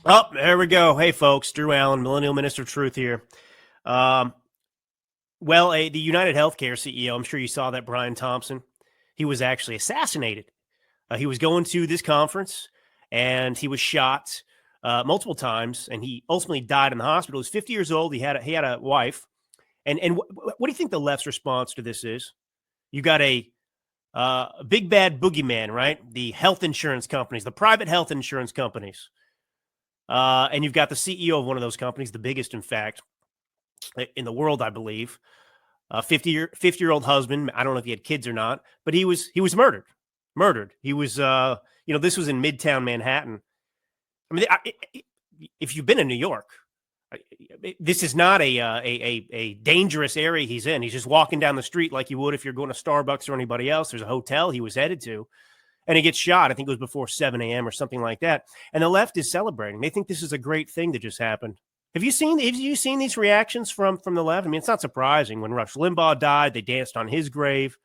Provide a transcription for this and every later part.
Oh, there we go. Hey, folks. Drew Allen, Millennial Minister of Truth here. Um, the United Healthcare CEO, I'm sure you saw that, Brian Thompson, he was actually assassinated. He was going to this conference and he was shot multiple times, and he ultimately died in the hospital. He was 50 years old. He had a wife. And what do you think the left's response to this is? You got a big bad boogeyman, right? The health insurance companies, the private health insurance companies. And you've got the CEO of one of those companies, the biggest, in fact, in the world, I believe. 50-year-old husband. I don't know if he had kids or not, but he was murdered. Murdered. He was. This was in Midtown Manhattan. I mean, if you've been in New York, this is not a dangerous area he's in. He's just walking down the street like you would if you're going to Starbucks or anybody else. There's a hotel he was headed to, and he gets shot. I think it was before 7 a.m. or something like that. And the left is celebrating. They think this is a great thing that just happened. Have you seen these reactions from the left? I mean, it's not surprising. When Rush Limbaugh died, they danced on his grave.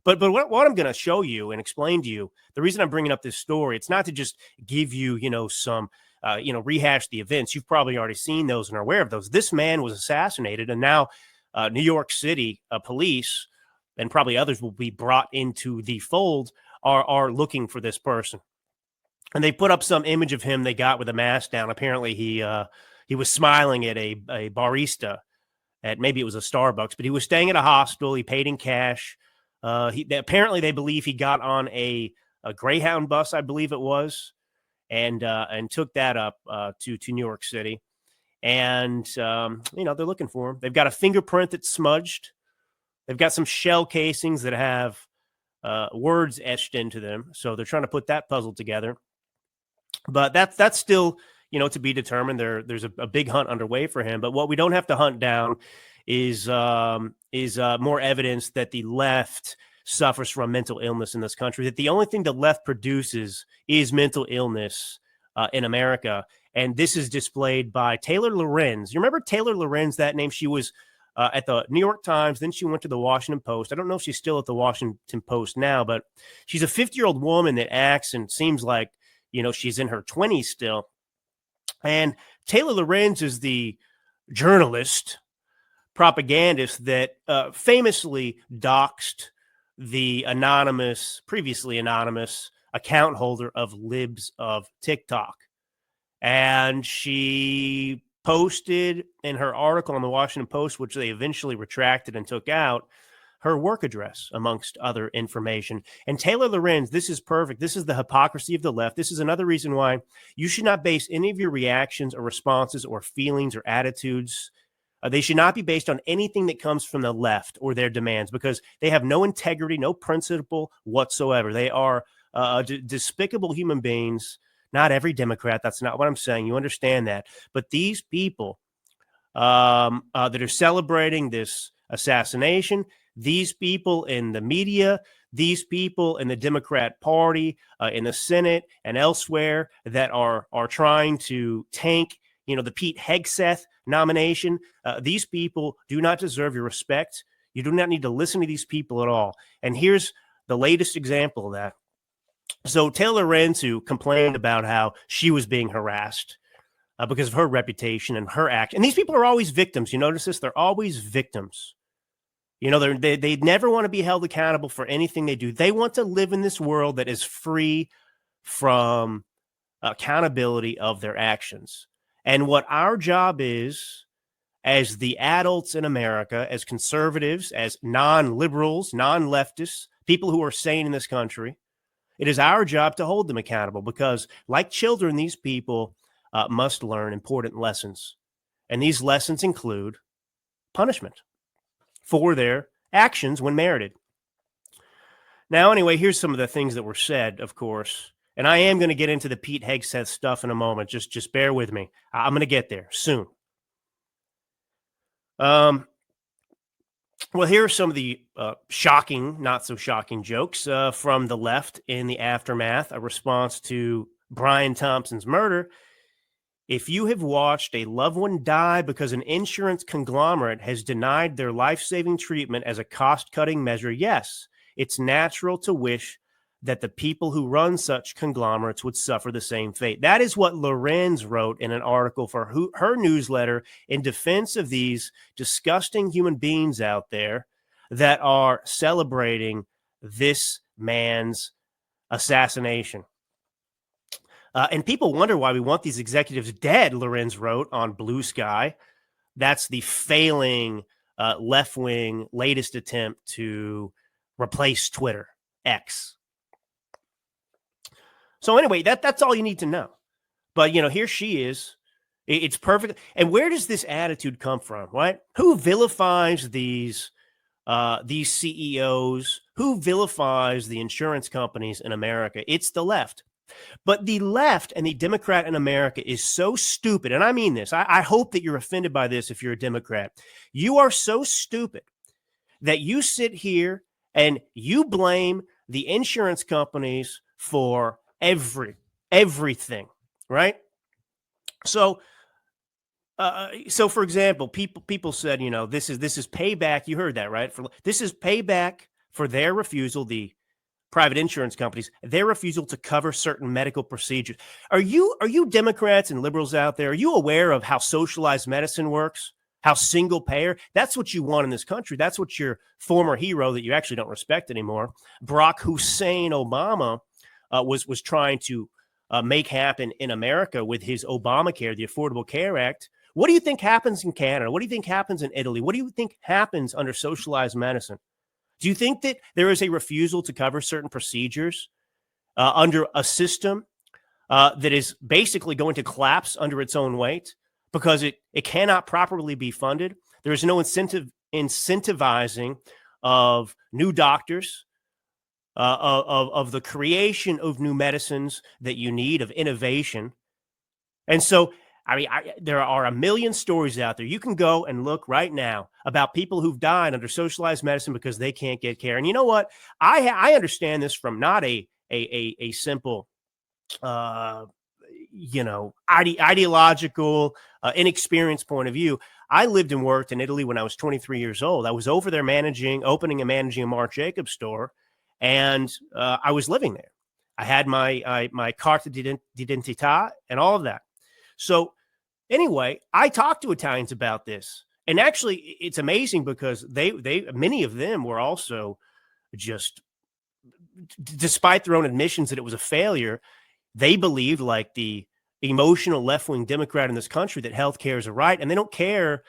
But what I'm going to show you and explain to you, the reason I'm bringing up this story, it's not to just give you, some, rehash the events. You've probably already seen those and are aware of those. This man was assassinated, and now New York City police and probably others will be brought into the fold are looking for this person. And they put up some image of him they got with a mask down. Apparently he was smiling at a barista at, maybe it was a Starbucks, but he was staying at a hostel. He paid in cash. Apparently they believe he got on a Greyhound bus, I believe it was, and took that up to New York City. And they're looking for him. They've got a fingerprint that's smudged. They've got some shell casings that have words etched into them. So they're trying to put that puzzle together. But that's still, to be determined. There's a big hunt underway for him. But what we don't have to hunt down is more evidence that the left suffers from mental illness in this country, that the only thing the left produces is mental illness in America. And this is displayed by Taylor Lorenz. You remember Taylor Lorenz, that name? She was at the New York Times. Then she went to the Washington Post. I don't know if she's still at the Washington Post now, but she's a 50-year-old woman that acts and seems like, she's in her 20s still. And Taylor Lorenz is the journalist, propagandist that famously doxed the previously anonymous account holder of Libs of TikTok. And she posted in her article on the Washington Post, which they eventually retracted and took out, her work address, amongst other information. And Taylor Lorenz, this is perfect. This is the hypocrisy of the left. This is another reason why you should not base any of your reactions or responses or feelings or attitudes. They should not be based on anything that comes from the left or their demands, because they have no integrity, no principle whatsoever. They are despicable human beings. Not every Democrat. That's not what I'm saying. You understand that. But these people that are celebrating this assassination, these people in the media, these people in the Democrat Party, in the Senate and elsewhere that are trying to tank, the Pete Hegseth nomination, these people do not deserve your respect. You do not need to listen to these people at all. And here's the latest example of that. So Taylor Lorenz, who complained about how she was being harassed because of her reputation and her act. And these people are always victims. You notice this? They're always victims. They never want to be held accountable for anything they do. They want to live in this world that is free from accountability of their actions. And what our job is, as the adults in America, as conservatives, as non-liberals, non-leftists, people who are sane in this country, it is our job to hold them accountable, because like children, these people must learn important lessons. And these lessons include punishment for their actions when merited. Now, anyway, here's some of the things that were said, of course. And I am going to get into the Pete Hegseth stuff in a moment. Just bear with me. I'm going to get there soon. Well, here are some of the shocking, not so shocking jokes from the left in the aftermath, a response to Brian Thompson's murder. If you have watched a loved one die because an insurance conglomerate has denied their life-saving treatment as a cost-cutting measure, yes, it's natural to wish that the people who run such conglomerates would suffer the same fate. That is what Lorenz wrote in an article for her newsletter in defense of these disgusting human beings out there that are celebrating this man's assassination. And people wonder why we want these executives dead, Lorenz wrote on Blue Sky. That's the failing left-wing latest attempt to replace Twitter, X. So anyway, that's all you need to know. But, here she is. It's perfect. And where does this attitude come from, right? Who vilifies these CEOs? Who vilifies the insurance companies in America? It's the left. But the left and the Democrat in America is so stupid. And I mean this. I hope that you're offended by this if you're a Democrat. You are so stupid that you sit here and you blame the insurance companies for everything, right? So for example, people said, this is payback. You heard that, right? This is payback for their refusal, the private insurance companies, their refusal to cover certain medical procedures. Are you Democrats and liberals out there? Are you aware of how socialized medicine works? How single payer? That's what you want in this country. That's what your former hero that you actually don't respect anymore, Barack Hussein Obama, was trying to make happen in America with his Obamacare, the Affordable Care Act. What do you think happens in Canada? What do you think happens in Italy? What do you think happens under socialized medicine? Do you think that there is a refusal to cover certain procedures under a system that is basically going to collapse under its own weight because it cannot properly be funded? There is no incentivizing of new doctors, of the creation of new medicines that you need, of innovation. And so, there are a million stories out there. You can go and look right now about people who've died under socialized medicine because they can't get care. And you know what? I understand this from not a simple, ideological, inexperienced point of view. I lived and worked in Italy when I was 23 years old. I was over there opening and managing a Marc Jacobs store, and I was living there. I had my carta d'identità and all of that. So anyway, I talked to Italians about this, and actually it's amazing because many of them were also just, despite their own admissions that it was a failure, they believed, like the emotional left-wing Democrat in this country, that healthcare is a right, and they don't care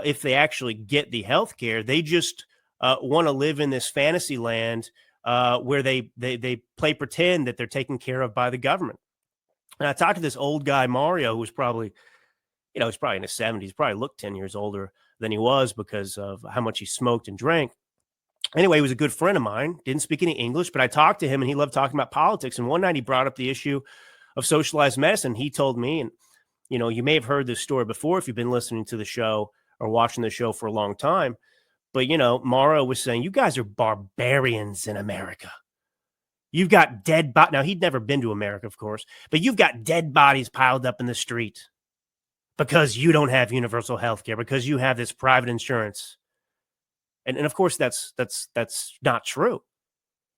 if they actually get the healthcare. They just want to live in this fantasy land where they play pretend that they're taken care of by the government. And I talked to this old guy, Mario, who was probably, he's probably in his 70s, probably looked 10 years older than he was because of how much he smoked and drank. Anyway, he was a good friend of mine, didn't speak any English, but I talked to him and he loved talking about politics. And one night he brought up the issue of socialized medicine. He told me, and, you may have heard this story before if you've been listening to the show or watching the show for a long time. But, Mario was saying, you guys are barbarians in America. You've got dead bodies. Now, he'd never been to America, of course, but you've got dead bodies piled up in the street because you don't have universal health care, because you have this private insurance. And of course, that's not true.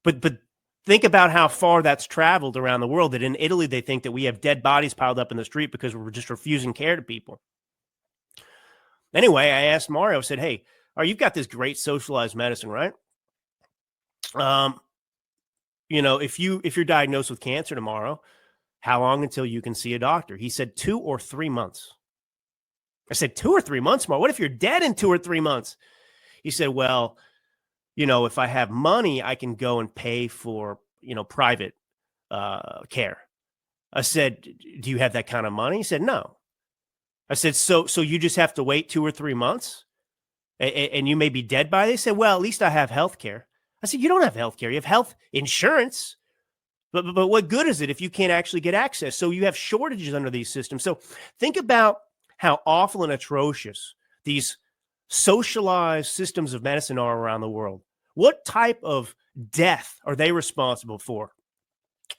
But think about how far that's traveled around the world, that in Italy, they think that we have dead bodies piled up in the street because we're just refusing care to people. Anyway, I asked Mario, I said, hey, you've got this great socialized medicine, right? If you're diagnosed with cancer tomorrow, how long until you can see a doctor? He said 2 or 3 months. I said, 2 or 3 months, Mark? What if you're dead in 2 or 3 months? He said, well, if I have money, I can go and pay for, private care. I said, do you have that kind of money? He said, no. I said, so you just have to wait 2 or 3 months and you may be dead by this? He said, well, at least I have health care. I said, you don't have health care. You have health insurance. But what good is it if you can't actually get access? So you have shortages under these systems. So think about how awful and atrocious these socialized systems of medicine are around the world. What type of death are they responsible for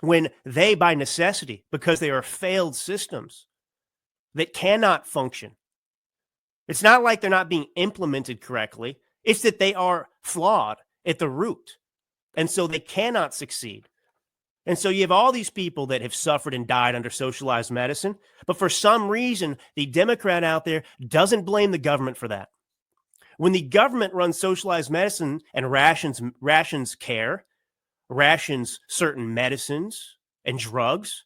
when they, by necessity, because they are failed systems that cannot function? It's not like they're not being implemented correctly. It's that they are flawed at the root. And so they cannot succeed. And so you have all these people that have suffered and died under socialized medicine. But for some reason, the Democrat out there doesn't blame the government for that. When the government runs socialized medicine and rations care, rations certain medicines and drugs,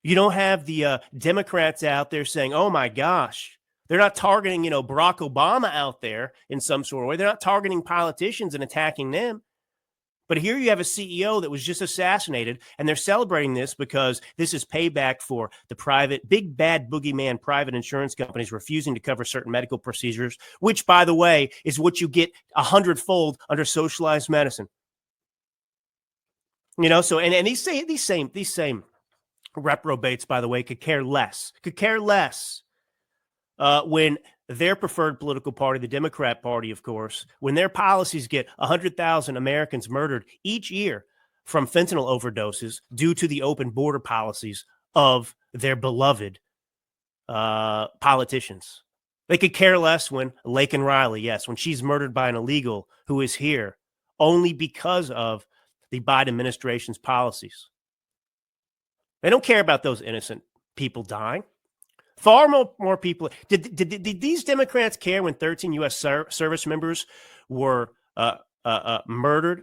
you don't have the Democrats out there saying, oh my gosh, they're not targeting, Barack Obama out there in some sort of way. They're not targeting politicians and attacking them. But here you have a CEO that was just assassinated, and they're celebrating this because this is payback for the private, big bad boogeyman private insurance companies refusing to cover certain medical procedures, which, by the way, is what you get 100-fold under socialized medicine. So and these same reprobates, by the way, could care less when their preferred political party, the Democrat Party, of course, when their policies get 100,000 Americans murdered each year from fentanyl overdoses due to the open border policies of their beloved politicians. They could care less when Laken Riley, yes, when she's murdered by an illegal who is here only because of the Biden administration's policies. They don't care about those innocent people dying. Far more people. Did these Democrats care when 13 U.S. service members were murdered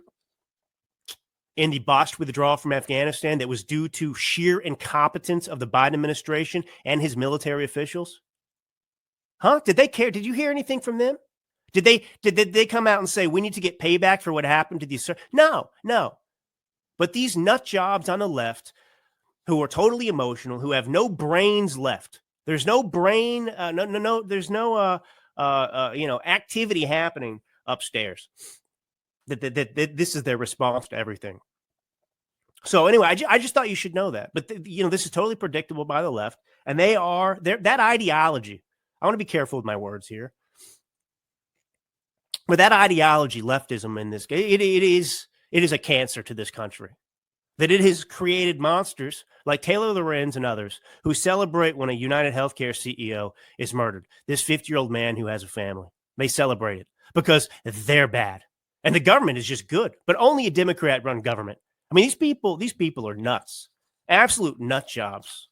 in the botched withdrawal from Afghanistan that was due to sheer incompetence of the Biden administration and his military officials? Huh? Did they care? Did you hear anything from them? Did they come out and say we need to get payback for what happened to these? No. But these nut jobs on the left who are totally emotional, who have no brains left. There's no brain, there's no activity happening upstairs. That this is their response to everything. So anyway, I just thought you should know that. But this is totally predictable by the left, and that ideology. I want to be careful with my words here. But that ideology, leftism in this, it is a cancer to this country. That it has created monsters like Taylor Lorenz and others who celebrate when a United Healthcare CEO is murdered. This 50-year-old man who has a family. They celebrate it because they're bad. And the government is just good, but only a Democrat-run government. I mean, these people are nuts. Absolute nut jobs.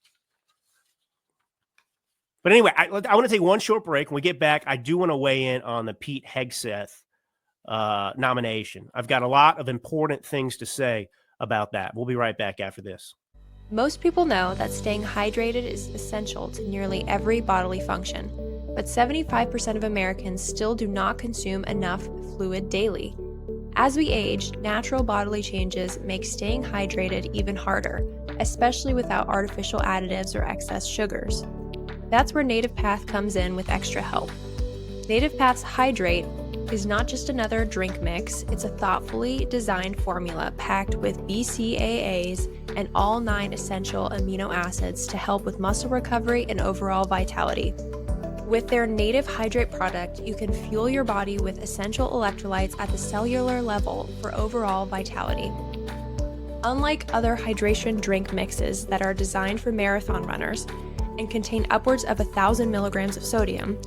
But anyway, I want to take one short break. When we get back, I do want to weigh in on the Pete Hegseth nomination. I've got a lot of important things to say about that. We'll be right back after this. Most people know that staying hydrated is essential to nearly every bodily function, but 75% of Americans still do not consume enough fluid daily. As we age, natural bodily changes make staying hydrated even harder, especially without artificial additives or excess sugars. That's where Native Path comes in with extra help. Native Path's Hydrate is not just another drink mix, it's a thoughtfully designed formula packed with BCAAs and all 9 essential amino acids to help with muscle recovery and overall vitality. With their Native Hydrate product, you can fuel your body with essential electrolytes at the cellular level for overall vitality. Unlike other hydration drink mixes that are designed for marathon runners and contain upwards of 1,000 milligrams of sodium,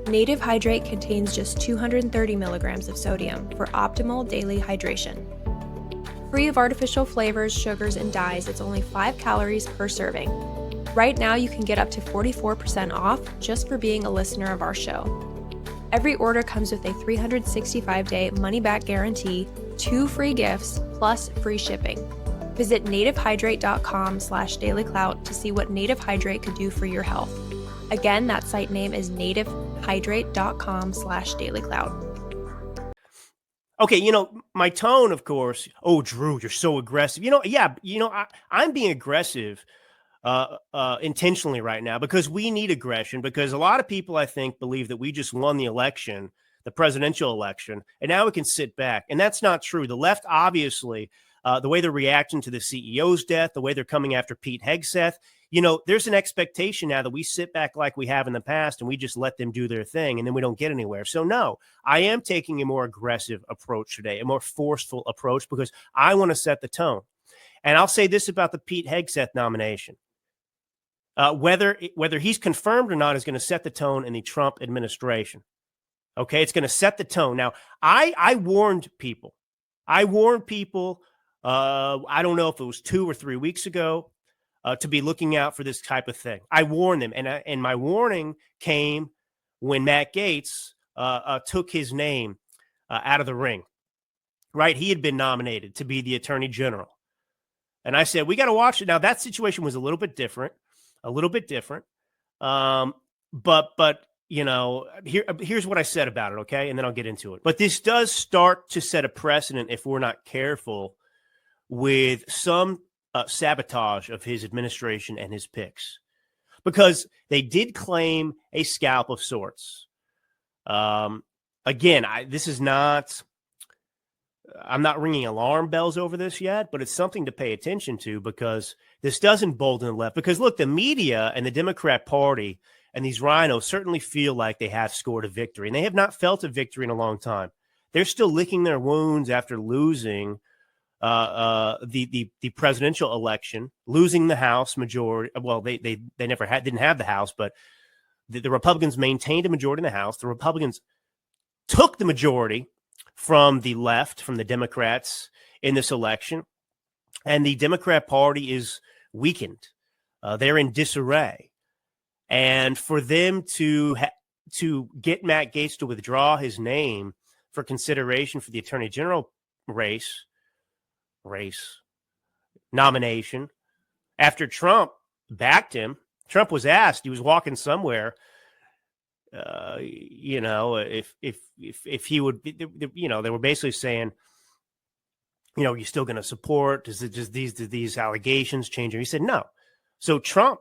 Native Hydrate contains just 230 milligrams of sodium for optimal daily hydration. Free of artificial flavors, sugars, and dyes, it's only 5 calories per serving. Right now, you can get up to 44% off just for being a listener of our show. Every order comes with a 365-day money-back guarantee, 2 free gifts, plus free shipping. Visit nativehydrate.com/dailyclout to see what Native Hydrate could do for your health. Again, that site name is nativehydrate.com/dailyclout. Okay, my tone, of course. Oh, Drew, you're so aggressive. I'm being aggressive intentionally right now because we need aggression, because a lot of people, I think, believe that we just won the election, the presidential election, and now we can sit back. And that's not true. The left, obviously, the way they're reacting to the CEO's death, the way they're coming after Pete Hegseth, there's an expectation now that we sit back like we have in the past and we just let them do their thing and then we don't get anywhere. So no, I am taking a more aggressive approach today, a more forceful approach, because I want to set the tone. And I'll say this about the Pete Hegseth nomination. Whether he's confirmed or not is going to set the tone in the Trump administration. Okay, it's going to set the tone. Now, I warned people. I don't know if it was 2 or 3 weeks ago, to be looking out for this type of thing. I warned them, and my warning came when Matt Gaetz took his name out of the ring. Right, he had been nominated to be the Attorney General, and I said we got to watch it. Now that situation was a little bit different. But here's what I said about it, okay? And then I'll get into it. But this does start to set a precedent if we're not careful with some sabotage of his administration and his picks, because they did claim a scalp of sorts. Again, I'm not ringing alarm bells over this yet, but it's something to pay attention to, because this does embolden the left. Because look, the media and the Democrat Party and these rhinos certainly feel like they have scored a victory, and they have not felt a victory in a long time. They're still licking their wounds after losing the presidential election, losing the House majority. Well, they didn't have the House, but the Republicans maintained a majority in the House. The Republicans took the majority from the left, from the Democrats in this election, and the Democrat Party is weakened. They're in disarray, and for them to get Matt Gaetz to withdraw his name for consideration for the Attorney General race nomination after Trump backed him. Trump was asked, he was walking somewhere, if he would, they were basically saying, are you still going to support? Does these allegations change? And he said no. So Trump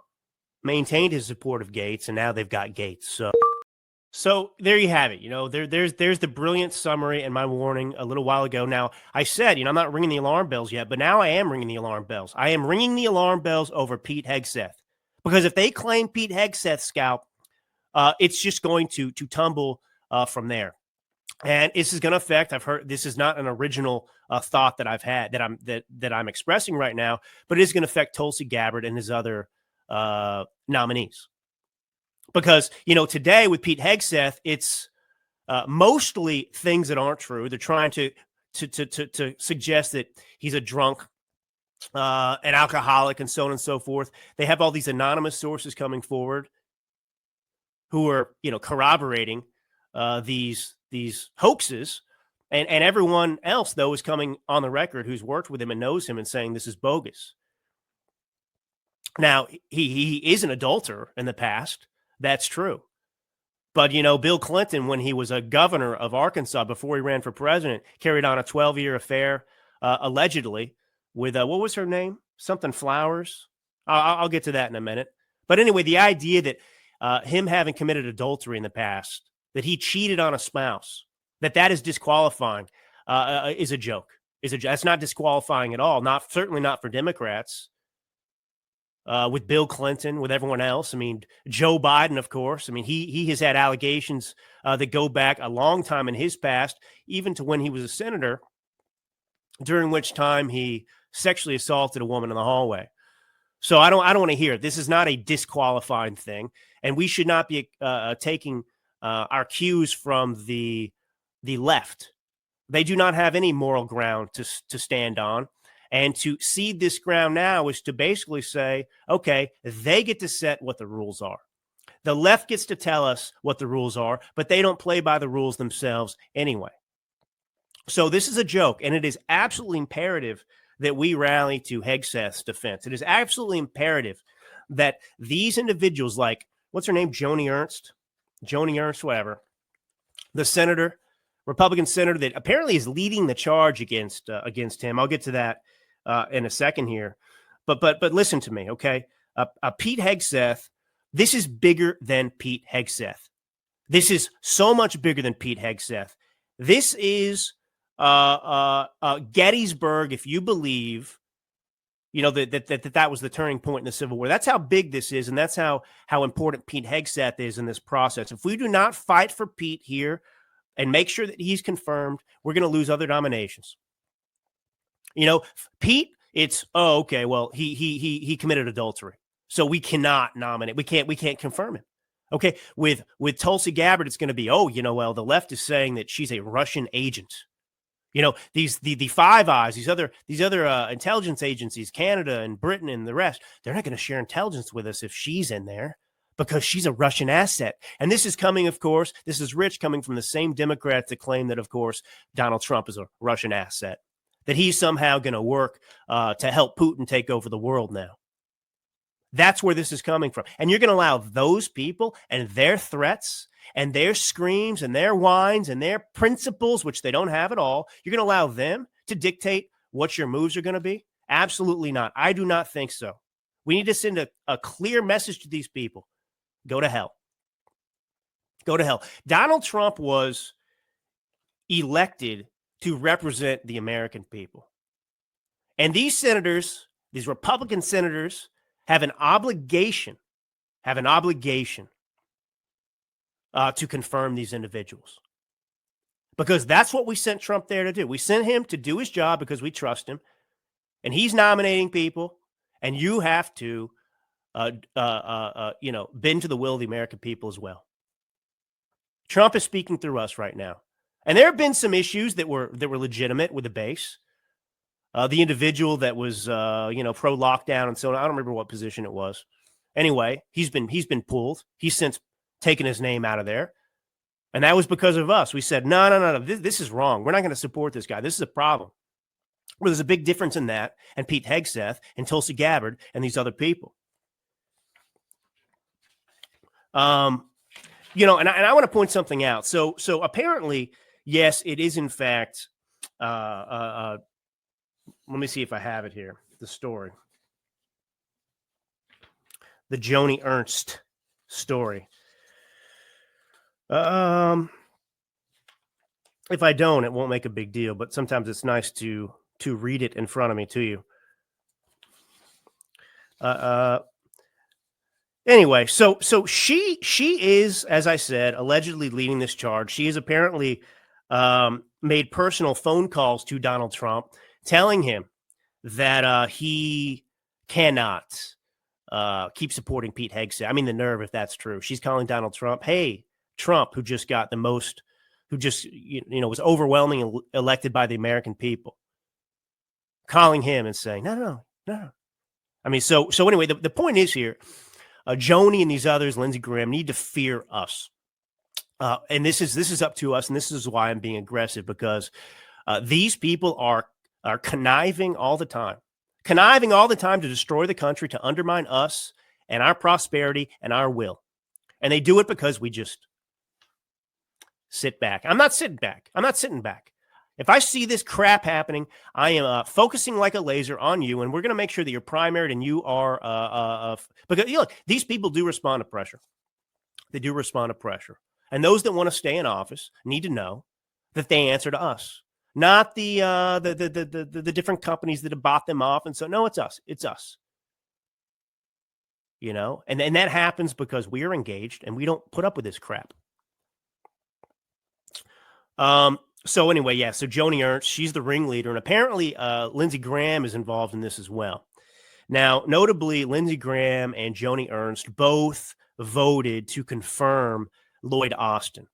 maintained his support of Gaetz, and now they've got Gaetz. So there you have it. There's the brilliant summary and my warning a little while ago. Now, I said, I'm not ringing the alarm bells yet, but now I am ringing the alarm bells. I am ringing the alarm bells over Pete Hegseth, because if they claim Pete Hegseth's scalp, it's just going to tumble from there. And this is going to affect, I've heard, this is not an original thought that I've had, that I'm expressing right now, but it is going to affect Tulsi Gabbard and his other nominees. Because, today with Pete Hegseth, it's mostly things that aren't true. They're trying to suggest that he's a drunk, an alcoholic, and so on and so forth. They have all these anonymous sources coming forward who are, corroborating these hoaxes, and everyone else, though, is coming on the record who's worked with him and knows him and saying this is bogus. Now, he is an adulterer in the past. That's true. But, Bill Clinton, when he was a governor of Arkansas before he ran for president, carried on a 12-year affair, allegedly, with, what was her name? Something Flowers. I'll get to that in a minute. But anyway, the idea that him having committed adultery in the past, that he cheated on a spouse, that is disqualifying, is a joke. That's not disqualifying at all. Certainly not for Democrats. With Bill Clinton, with everyone else. I mean, Joe Biden, of course. I mean, he has had allegations that go back a long time in his past, even to when he was a senator, during which time he sexually assaulted a woman in the hallway. So I don't want to hear it. This is not a disqualifying thing, and we should not be taking our cues from the left. They do not have any moral ground to stand on. And to cede this ground now is to basically say, okay, they get to set what the rules are. The left gets to tell us what the rules are, but they don't play by the rules themselves anyway. So this is a joke, and it is absolutely imperative that we rally to Hegseth's defense. It is absolutely imperative that these individuals, like, what's her name? Joni Ernst, whatever, the senator, Republican senator that apparently is leading the charge against him. I'll get to that in a second here. But listen to me, okay? Pete Hegseth, this is bigger than Pete Hegseth. This is so much bigger than Pete Hegseth. This is Gettysburg, if you believe, that was the turning point in the Civil War. That's how big this is, and that's how important Pete Hegseth is in this process. If we do not fight for Pete here and make sure that he's confirmed, we're going to lose other nominations. Pete, it's, okay, well, he committed adultery, so we cannot nominate. We can't confirm him. Okay, with Tulsi Gabbard, it's going to be, well, the left is saying that she's a Russian agent. You know, the Five Eyes, these other intelligence agencies, Canada and Britain and the rest, they're not going to share intelligence with us if she's in there because she's a Russian asset. And this is coming, of course, this is rich coming from the same Democrats that claim that, of course, Donald Trump is a Russian asset, that he's somehow going to work to help Putin take over the world now. That's where this is coming from. And you're going to allow those people and their threats and their screams and their whines and their principles, which they don't have at all, you're going to allow them to dictate what your moves are going to be? Absolutely not. I do not think so. We need to send a clear message to these people. Go to hell. Go to hell. Donald Trump was elected to represent the American people. And these senators, these Republican senators, have an obligation to confirm these individuals. Because that's what we sent Trump there to do. We sent him to do his job because we trust him. And he's nominating people. And you have to, bend to the will of the American people as well. Trump is speaking through us right now. And there have been some issues that were legitimate with the base. The individual that was, pro lockdown and so on. I don't remember what position it was. Anyway, he's been pulled. He's since taken his name out of there. And that was because of us. We said, no. This is wrong. We're not going to support this guy. This is a problem. Well, there's a big difference in that and Pete Hegseth and Tulsi Gabbard and these other people. And I want to point something out. So apparently, yes, it is in fact, let me see if I have it here, the story. The Joni Ernst story. If I don't, it won't make a big deal, but sometimes it's nice to read it in front of me to you. Anyway, so she is, as I said, allegedly leading this charge. She has apparently made personal phone calls to Donald Trump, telling him that he cannot keep supporting Pete Hegseth. I mean, the nerve, if that's true. She's calling Donald Trump, hey, Trump, who just got the most, who just, was overwhelmingly elected by the American people, calling him and saying, no. I mean, so anyway, the point is here, Joni and these others, Lindsey Graham, need to fear us. And this is up to us. And this is why I'm being aggressive, because these people are conniving all the time to destroy the country, to undermine us and our prosperity and our will. And they do it because we just sit back. I'm not sitting back. If I see this crap happening, I am focusing like a laser on you, and we're going to make sure that you're primaried and you are because look, these people do respond to pressure. They do respond to pressure. And those that want to stay in office need to know that they answer to us, not the different companies that have bought them off. And so, no, it's us. It's us. And that happens because we are engaged and we don't put up with this crap. So anyway, yeah, so Joni Ernst, she's the ringleader, and apparently Lindsey Graham is involved in this as well. Now, notably, Lindsey Graham and Joni Ernst both voted to confirm Lloyd Austin,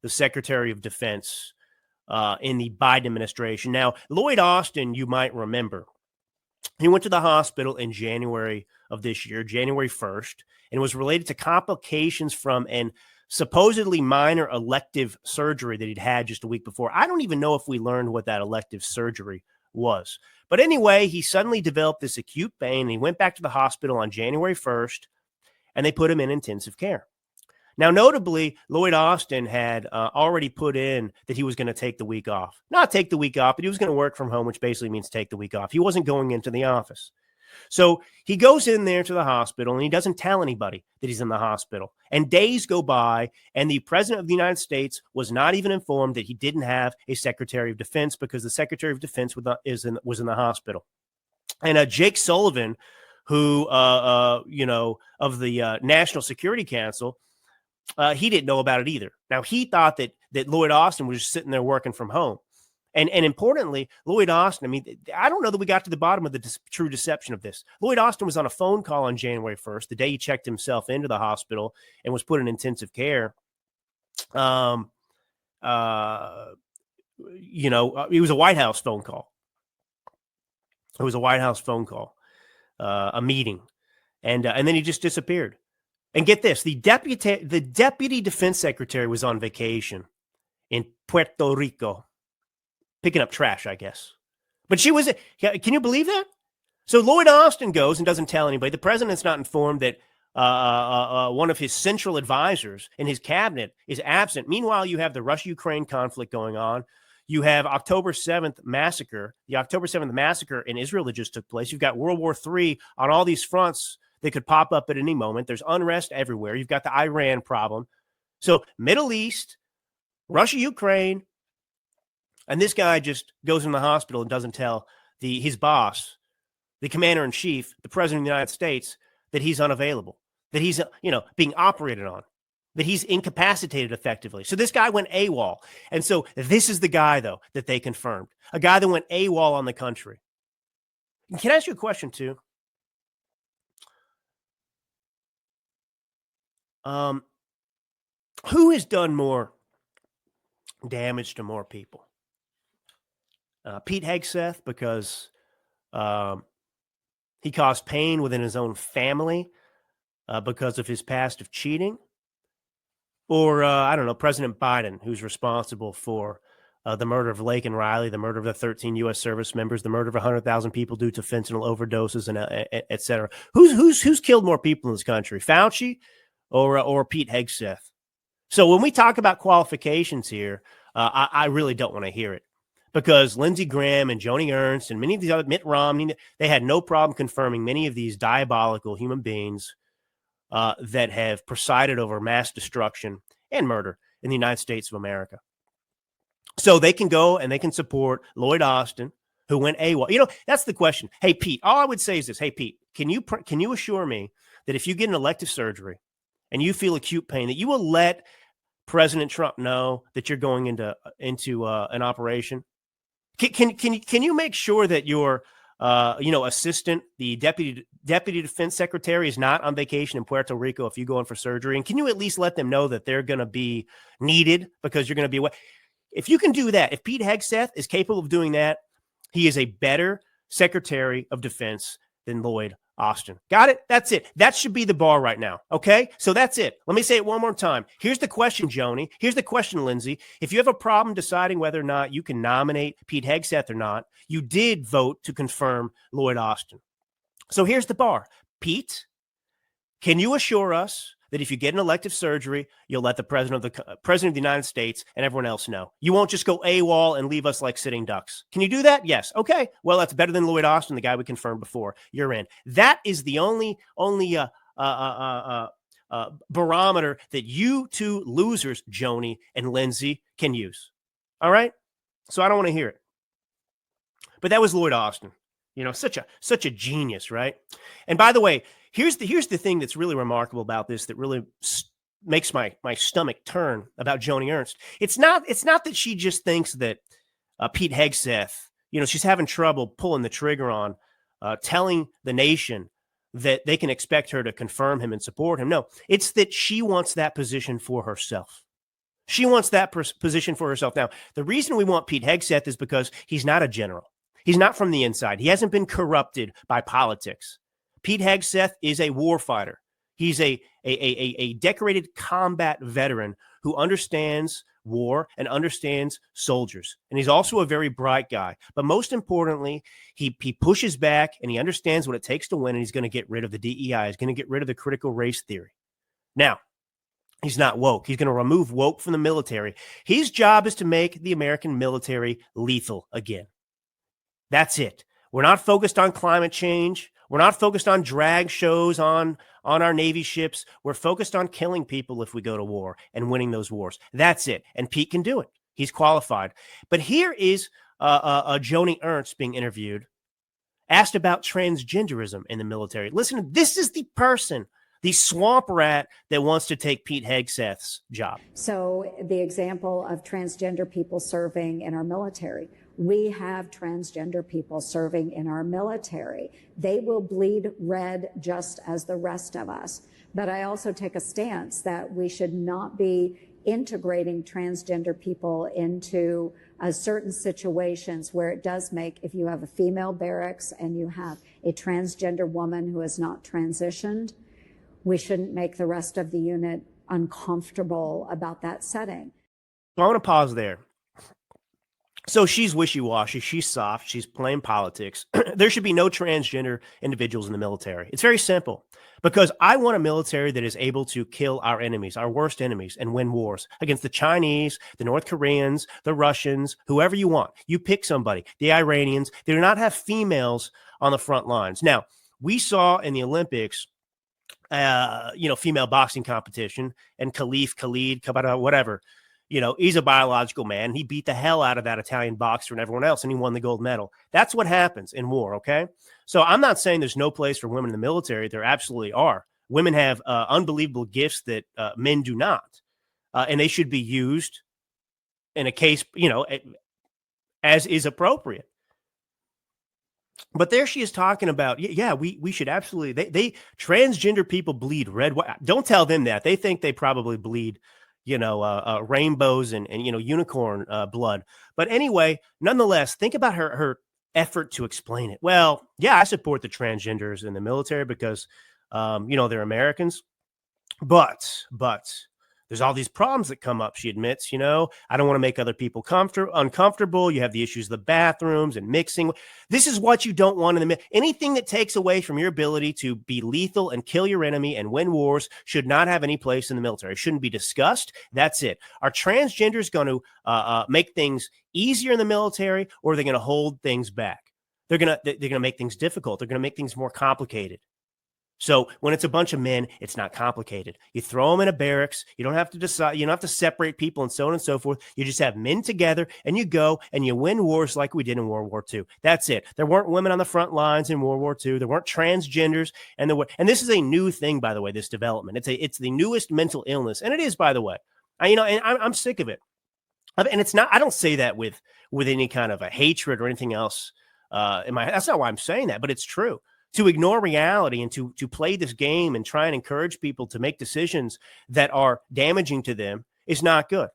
the Secretary of Defense in the Biden administration. Now, Lloyd Austin, you might remember, he went to the hospital in January of this year, January 1st, and was related to complications from an supposedly minor elective surgery that he'd had just a week before. I don't even know if we learned what that elective surgery was. But anyway, he suddenly developed this acute pain, and he went back to the hospital on January 1st, and they put him in intensive care. Now, notably, Lloyd Austin had already put in that he was going to take the week off. Not take the week off, but he was going to work from home, which basically means take the week off. He wasn't going into the office. So he goes in there to the hospital, and he doesn't tell anybody that he's in the hospital. And days go by, and the president of the United States was not even informed that he didn't have a Secretary of Defense, because the Secretary of Defense was in the hospital. And Jake Sullivan, who, of the National Security Council, he didn't know about it either. Now, he thought that Lloyd Austin was just sitting there working from home. And importantly, Lloyd Austin, I mean, I don't know that we got to the bottom of the true deception of this. Lloyd Austin was on a phone call on January 1st, the day he checked himself into the hospital and was put in intensive care, it was a White House phone call. It was a White House phone call, a meeting, and then he just disappeared. And get this: the deputy defense secretary was on vacation in Puerto Rico, picking up trash, I guess. But she was. Can you believe that? So Lloyd Austin goes and doesn't tell anybody. The president's not informed that one of his central advisors in his cabinet is absent. Meanwhile, you have the Russia-Ukraine conflict going on. You have October 7th massacre, the October 7th massacre in Israel that just took place. You've got World War III on all these fronts that could pop up at any moment. There's unrest everywhere. You've got the Iran problem. So Middle East, Russia, Ukraine, and this guy just goes in the hospital and doesn't tell his boss, the commander-in-chief, the president of the United States, that he's unavailable, that he's being operated on, that he's incapacitated effectively. So this guy went AWOL. And so this is the guy, though, that they confirmed, a guy that went AWOL on the country. Can I ask you a question, too? Who has done more damage to more people? Pete Hegseth, because he caused pain within his own family because of his past of cheating? Or, I don't know, President Biden, who's responsible for the murder of Lake and Riley, the murder of the 13 U.S. service members, the murder of 100,000 people due to fentanyl overdoses, and et cetera. Who's killed more people in this country, Fauci or Pete Hegseth? So when we talk about qualifications here, I really don't want to hear it, because Lindsey Graham and Joni Ernst and many of these other, Mitt Romney, they had no problem confirming many of these diabolical human beings that have presided over mass destruction and murder in the United States of America. So they can go and they can support Lloyd Austin, who went AWOL. That's the question. Hey, Pete, all I would say is this. Hey, Pete, can you assure me that if you get an elective surgery and you feel acute pain, that you will let President Trump know that you're going into an operation? Can you make sure that your assistant, the deputy defense secretary, is not on vacation in Puerto Rico if you go in for surgery? And can you at least let them know that they're going to be needed because you're going to be away? If you can do that, if Pete Hegseth is capable of doing that, he is a better Secretary of Defense than Lloyd Austin. Got it? That's it. That should be the bar right now. Okay? So that's it. Let me say it one more time. Here's the question, Joni. Here's the question, Lindsay. If you have a problem deciding whether or not you can nominate Pete Hegseth or not, you did vote to confirm Lloyd Austin. So here's the bar. Pete, can you assure us that if you get an elective surgery, you'll let the president of the United States and everyone else know? You won't just go AWOL and leave us like sitting ducks. Can you do that? Yes. Okay. Well, that's better than Lloyd Austin, the guy we confirmed before. You're in. That is the only barometer that you two losers, Joni and Lindsay, can use. All right. So I don't want to hear it. But that was Lloyd Austin. Such a genius, right? And by the way, here's the thing that's really remarkable about this, that really makes my stomach turn about Joni Ernst. It's not that she just thinks that Pete Hegseth, she's having trouble pulling the trigger on telling the nation that they can expect her to confirm him and support him. No, it's that she wants that position for herself. She wants that position for herself. Now, the reason we want Pete Hegseth is because he's not a general. He's not from the inside. He hasn't been corrupted by politics. Pete Hegseth is a warfighter. He's a decorated combat veteran who understands war and understands soldiers. And he's also a very bright guy. But most importantly, he pushes back and he understands what it takes to win, and he's going to get rid of the DEI. He's going to get rid of the critical race theory. Now, he's not woke. He's going to remove woke from the military. His job is to make the American military lethal again. That's it. We're not focused on climate change. We're not focused on drag shows on our Navy ships. We're focused on killing people if we go to war and winning those wars. That's it. And Pete can do it. He's qualified. But here is Joni Ernst being interviewed, asked about transgenderism in the military. Listen, this is the person, the swamp rat that wants to take Pete Hegseth's job. So the example of transgender people serving in our military. We have transgender people serving in our military. They will bleed red just as the rest of us. But I also take a stance that we should not be integrating transgender people into certain situations where it does make, if you have a female barracks and you have a transgender woman who has not transitioned, we shouldn't make the rest of the unit uncomfortable about that setting. So I want to pause there. So she's wishy-washy, she's soft, she's playing politics. There should be no transgender individuals in the military. It's very simple, because I want a military that is able to kill our enemies, our worst enemies, and win wars against the Chinese, the North Koreans, the Russians, whoever you want. You pick somebody, the Iranians. They do not have females on the front lines. Now, we saw in the Olympics, female boxing competition, and Khalid, whatever, he's a biological man. He beat the hell out of that Italian boxer and everyone else, and he won the gold medal. That's what happens in war, okay? So I'm not saying there's no place for women in the military. There absolutely are. Women have unbelievable gifts that men do not, and they should be used in a case, as is appropriate. But there she is talking about, we should absolutely, they transgender people bleed red, white. Don't tell them that. They think they probably bleed rainbows and unicorn blood. But anyway, nonetheless, think about her effort to explain it. Well, yeah, I support the transgenders in the military because, they're Americans. But there's all these problems that come up, she admits. I don't want to make other people uncomfortable. You have the issues of the bathrooms and mixing. This is what you don't want in the anything that takes away from your ability to be lethal and kill your enemy and win wars should not have any place in the military. It shouldn't be discussed. That's it. Are transgenders going to make things easier in the military, or are they going to hold things back? They're going to make things difficult. They're going to make things more complicated. So when it's a bunch of men, it's not complicated. You throw them in a barracks. You don't have to decide. You don't have to separate people and so on and so forth. You just have men together, and you go and you win wars like we did in World War II. That's it. There weren't women on the front lines in World War II. There weren't transgenders, and this is a new thing, by the way. This development. It's the newest mental illness, and it is, by the way. And I'm sick of it. And it's not. I don't say that with any kind of a hatred or anything else. That's not why I'm saying that, but it's true. To ignore reality and to play this game and try and encourage people to make decisions that are damaging to them is not good.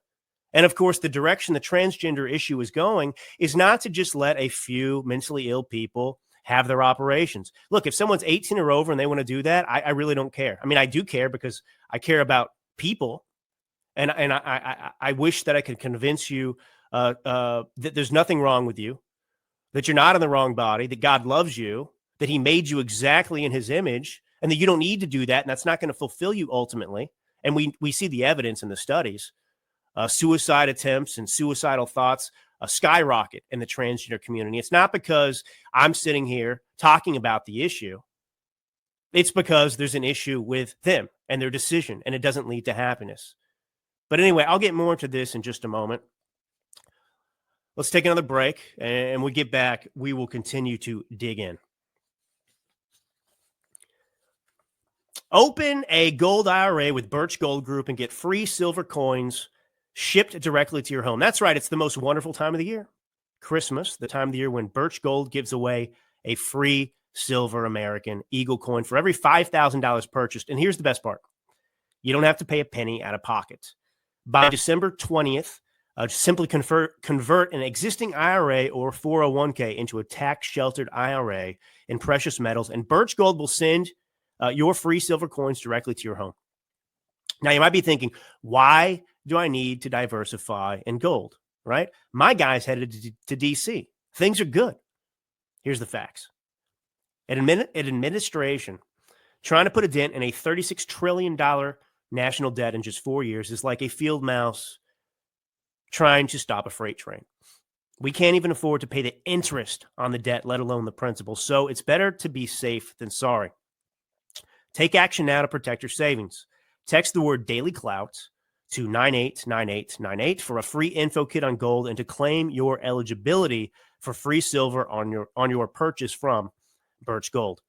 And of course, the direction the transgender issue is going is not to just let a few mentally ill people have their operations. Look, if someone's 18 or over and they want to do that, I really don't care. I mean, I do care because I care about people. And I wish that I could convince you that there's nothing wrong with you, that you're not in the wrong body, that God loves you, that he made you exactly in his image, and that you don't need to do that, and that's not going to fulfill you ultimately. And we see the evidence in the studies. Suicide attempts and suicidal thoughts skyrocket in the transgender community. It's not because I'm sitting here talking about the issue. It's because there's an issue with them and their decision, and it doesn't lead to happiness. But anyway, I'll get more into this in just a moment. Let's take another break, and when we get back, we will continue to dig in. Open a gold IRA with Birch Gold Group and get free silver coins shipped directly to your home. That's right. It's the most wonderful time of the year. Christmas, the time of the year when Birch Gold gives away a free silver American Eagle coin for every $5,000 purchased. And here's the best part. You don't have to pay a penny out of pocket. By December 20th, simply convert an existing IRA or 401k into a tax-sheltered IRA in precious metals, and Birch Gold will send your free silver coins directly to your home. Now, you might be thinking, why do I need to diversify in gold, right? My guy's headed to D.C. Things are good. Here's the facts. An administration trying to put a dent in a $36 trillion national debt in just 4 years is like a field mouse trying to stop a freight train. We can't even afford to pay the interest on the debt, let alone the principal. So it's better to be safe than sorry. Take action now to protect your savings. Text the word Daily Clout to 989898 for a free info kit on gold and to claim your eligibility for free silver on your purchase from Birch Gold.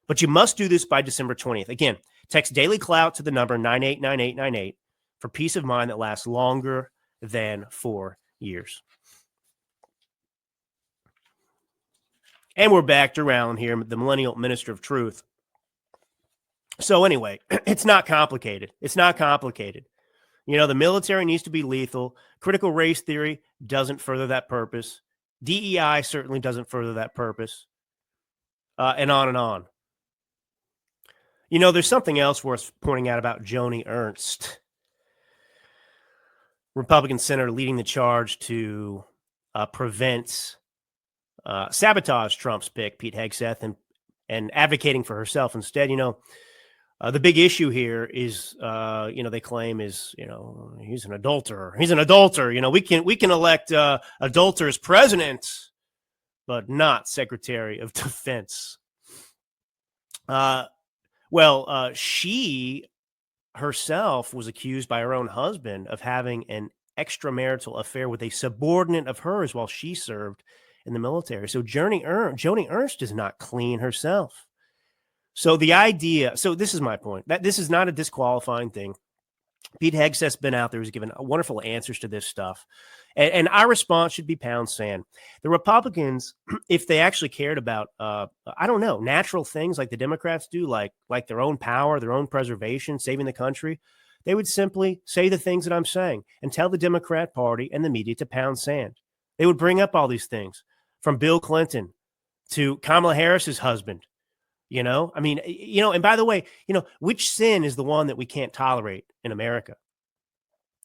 But you must do this by December 20th. Again, text Daily Clout to the number 989898 for peace of mind that lasts longer than 4 years. And we're back to Allen here, the Millennial Minister of Truth. So anyway, it's not complicated. It's not complicated. You know, the military needs to be lethal. Critical race theory doesn't further that purpose. DEI certainly doesn't further that purpose. And on and on. You know, there's something else worth pointing out about Joni Ernst, Republican senator leading the charge to prevent sabotage Trump's pick, Pete Hegseth, and advocating for herself instead. You know, the big issue here is, you know, they claim is, you know, he's an adulterer. He's an adulterer. You know, we can elect adulterers president, but not Secretary of Defense. She herself was accused by her own husband of having an extramarital affair with a subordinate of hers while she served in the military. So Joni Ernst is not clean herself. So the idea, so this is my point, that this is not a disqualifying thing. Pete Hegseth's been out there, he's given wonderful answers to this stuff. And our response should be pound sand. The Republicans, if they actually cared about, I don't know, natural things like the Democrats do, like their own power, their own preservation, saving the country, they would simply say the things that I'm saying and tell the Democrat Party and the media to pound sand. They would bring up all these things from Bill Clinton to Kamala Harris's husband. You know, I mean, you know, and by the way, you know, which sin is the one that we can't tolerate in America?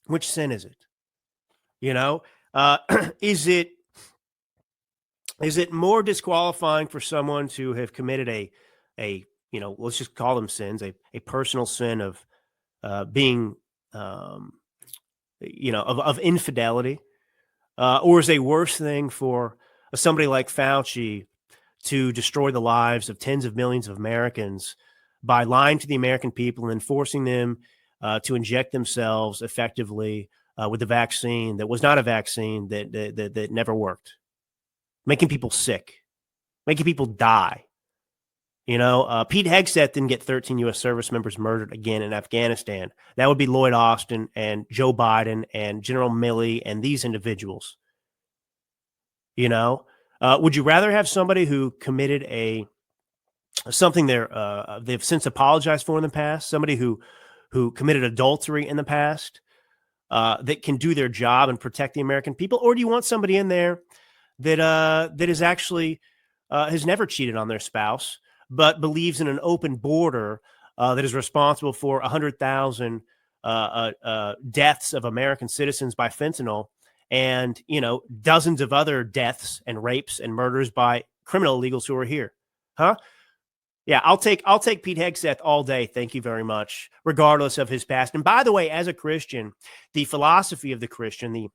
Which sin is it? You know, is it more disqualifying for someone to have committed a you know, let's just call them sins, a personal sin of being, you know, of infidelity, or is a worse thing for somebody like Fauci to destroy the lives of tens of millions of Americans by lying to the American people and then forcing them to inject themselves effectively with a vaccine that was not a vaccine that never worked, making people sick, making people die. You know, Pete Hegseth didn't get 13 U.S. service members murdered again in Afghanistan. That would be Lloyd Austin and Joe Biden and General Milley and these individuals. You know, would you rather have somebody who committed something they've since apologized for in the past, somebody who committed adultery in the past, that can do their job and protect the American people? Or do you want somebody in there that is actually has never cheated on their spouse, but believes in an open border that is responsible for 100,000 deaths of American citizens by fentanyl, and, you know, dozens of other deaths and rapes and murders by criminal illegals who are here? Huh? Yeah, I'll take Pete Hegseth all day. Thank you very much, regardless of his past. And by the way, as a Christian, the philosophy of the Christian, the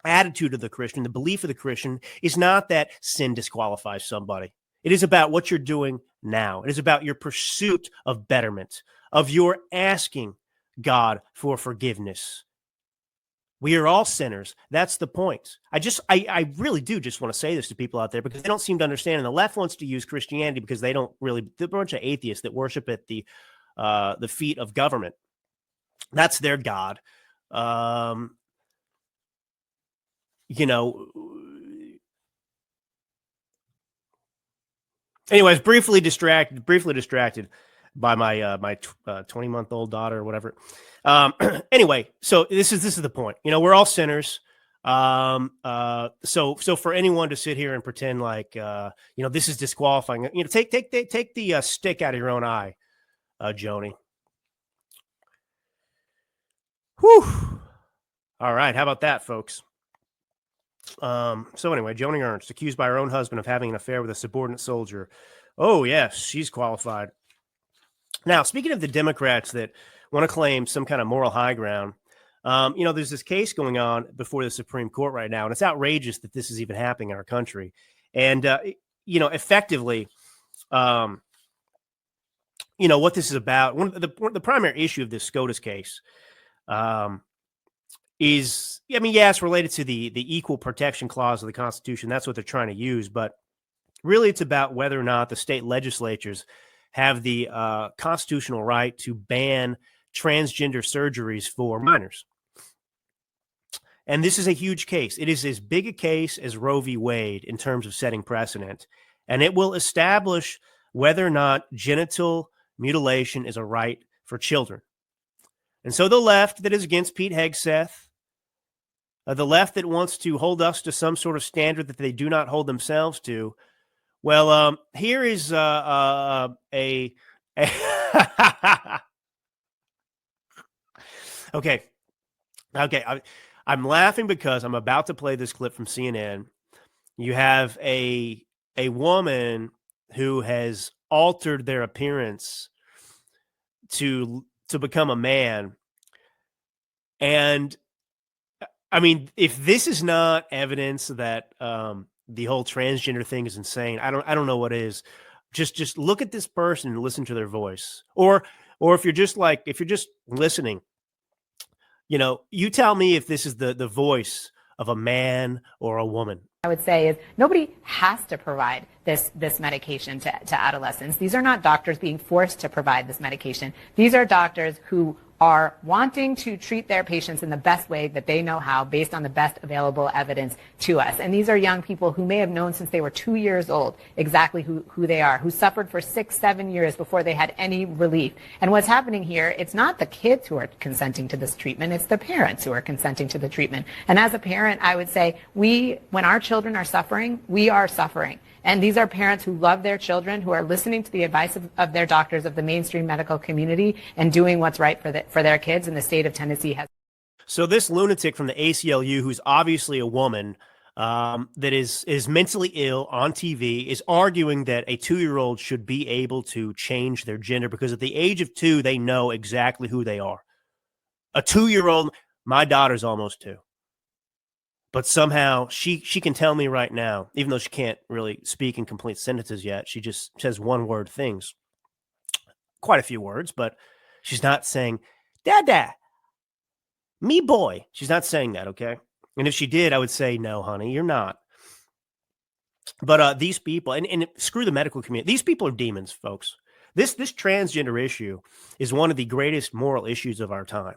attitude of the Christian, the belief of the Christian is not that sin disqualifies somebody. It is about what you're doing now. It is about your pursuit of betterment, of your asking God for forgiveness. We are all sinners. That's the point. I really do just want to say this to people out there because they don't seem to understand. And the left wants to use Christianity because they don't really, they're a bunch of atheists that worship at the feet of government. That's their God. You know, anyways, briefly distracted by my 20-month-old daughter or whatever. Anyway, so this is the point. You know, we're all sinners. So for anyone to sit here and pretend like you know, this is disqualifying, you know, take the stick out of your own eye, Joni. Whew. All right, how about that, folks? So anyway, Joni Ernst, accused by her own husband of having an affair with a subordinate soldier. Oh yes, she's qualified. Now, speaking of the Democrats that want to claim some kind of moral high ground, you know, there's this case going on before the Supreme Court right now, and it's outrageous that this is even happening in our country. And, you know, effectively, you know, what this is about, the primary issue of this SCOTUS case is, I mean, yeah, it's related to the equal protection clause of the Constitution. That's what they're trying to use. But really, it's about whether or not the state legislatures have the constitutional right to ban transgender surgeries for minors. And this is a huge case. It is as big a case as Roe v. Wade in terms of setting precedent. And it will establish whether or not genital mutilation is a right for children. And so the left that is against Pete Hegseth, the left that wants to hold us to some sort of standard that they do not hold themselves to, well, here is a okay. I'm laughing because I'm about to play this clip from CNN. You have a woman who has altered their appearance to become a man. And I mean, if this is not evidence that the whole transgender thing is insane, I don't know what is. Just look at this person and listen to their voice. Or if you're just listening, you tell me if this is the voice of a man or a woman. I would say is nobody has to provide this medication to adolescents. These are not doctors being forced to provide this medication. These are doctors who are wanting to treat their patients in the best way that they know how, based on the best available evidence to us. And these are young people who may have known since they were 2 years old exactly who they are, who suffered for 6, 7 years before they had any relief. And what's happening here, it's not the kids who are consenting to this treatment, it's the parents who are consenting to the treatment. And as a parent, I would say when our children are suffering, we are suffering. And these are parents who love their children, who are listening to the advice of their doctors, of the mainstream medical community, and doing what's right for their kids. And the state of Tennessee has. So this lunatic from the ACLU, who's obviously a woman that is mentally ill on TV, is arguing that a 2-year-old should be able to change their gender because at the age of 2, they know exactly who they are. A 2-year-old, my daughter's almost 2. But somehow she can tell me right now, even though she can't really speak in complete sentences yet, she just says one-word things. Quite a few words, but she's not saying, Dada, me boy. She's not saying that, okay? And if she did, I would say, no, honey, you're not. But these people, and screw the medical community, these people are demons, folks. This transgender issue is one of the greatest moral issues of our time.